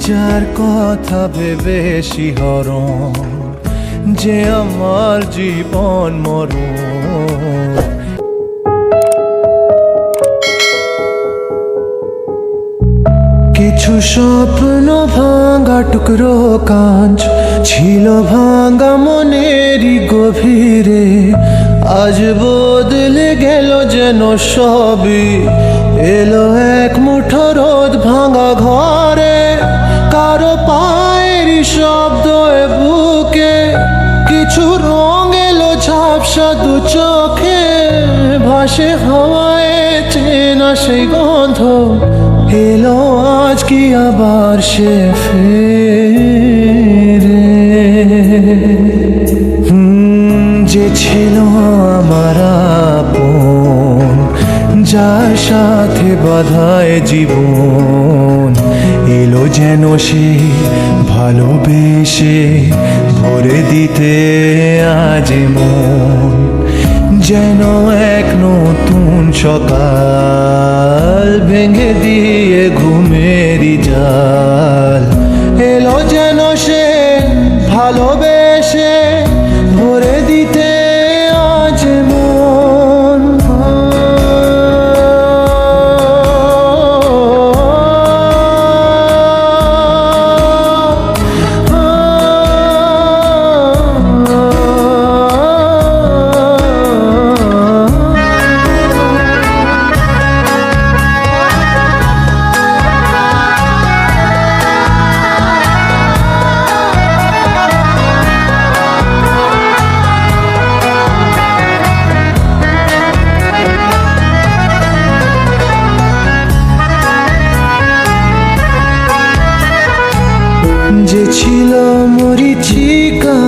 যার কথা ভেবে শিহরণ যে আমার জীবন মরণ। কিছু স্বপ্ন ভাঙা টুকরো কাঁচ ছিল ভাঙা মনেরই গভীরে, আজ বদলে গেল যেন সবই। এলো এক মুঠো রোদ ভাঙা ঘরে, কারো পায়ের শব্দ বুকে, কিছু রং এলো ঝাপসা দু চোখে, ভাসে হাওয়ায় চেনা সেই গন্ধ। এলো আজ কি আবার সে ফেরে? যে ছিল আমার আপন, যার সাথে বাঁধায় জীবন, এলো যেন সে ভালোবেসে ভরে দিতে আজ মন। যেন এক নতুন সকাল ভেঙে দিয়ে ঘুমেরই জাল, এলো যেন সে ভালোবেসে ভরে দিতে আজ মন। যে ছিল মরিচিকা,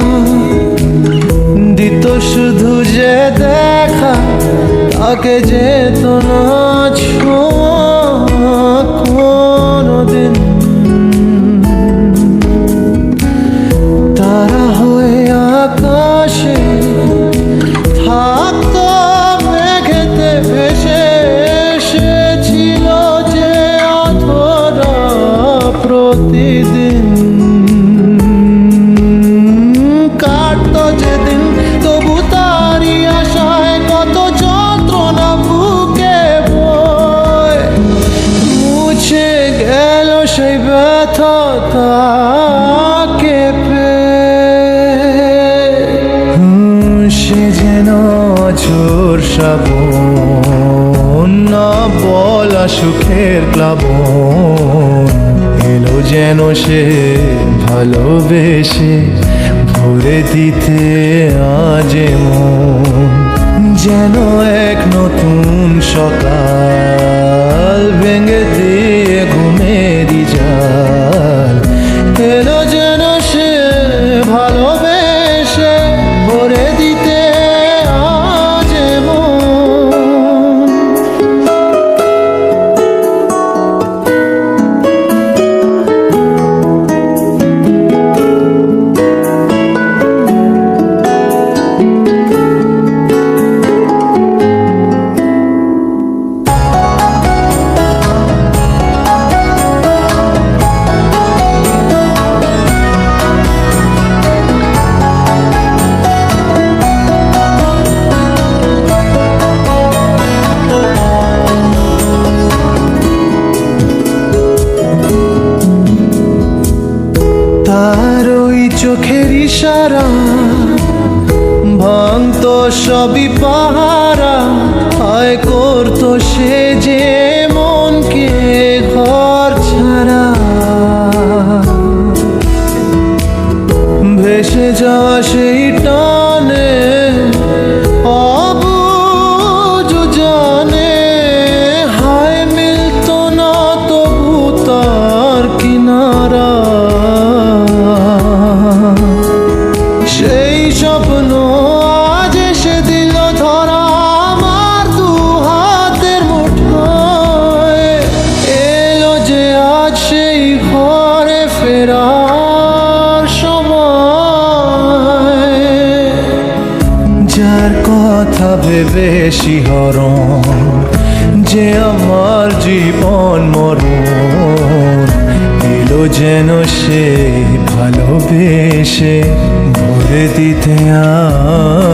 দিত শুধু যে দেখা, তাকে যেত না ছোঁয়া কোনোদিন। তারা হয়ে আকাশে থাকতো মেঘেতে ভেসে, এসেছিল যে অধরা প্রতিদিন। কাটতো যেদিন তবু তারই আশায় কত যন্ত্রণা বুকে বয়, মুছে গেল সেই ব্যথা তাকে পেয়ে। সে যেন ঝোর শ্রাবণ, না বলা সুখের প্লাবন, এলো যেন সে ভালোবেসে ভরে দিতে আজ মন। যেন এক নতুন সকাল ভেঙে দিয়ে ঘুমেরই জাল, এলো যেন সে ভালোবেসে ভরে দিতে আজ মন। তার ওই চোখের ইশারা ভাঙতো সবই পাহারা, আয় করতো সে যে মনকে ঘর ছাড়া। ভেসে যাওয়া সেই টানে অবুঝ জানে, হায় মিলতো না তবু তার কিনারা। সেই স্বপ্ন আজ এসে দিল ধরা আমার দু হাতের মুঠোয়, এলো যে আজ সেই ঘরে ফেরার সময়। যার কথা ভেবে শিহরণ যে আমার জীবন মরণ, এলো যেন সে ভালোবেসে ভরে দিতে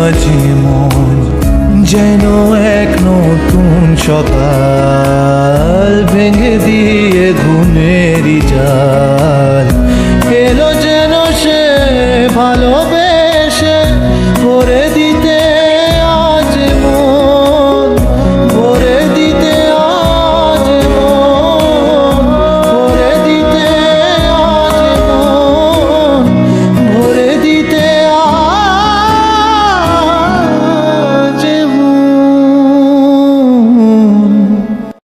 আজি মন, যেন এক নতুন সকাল ভেঙে দিয়ে ঘুমে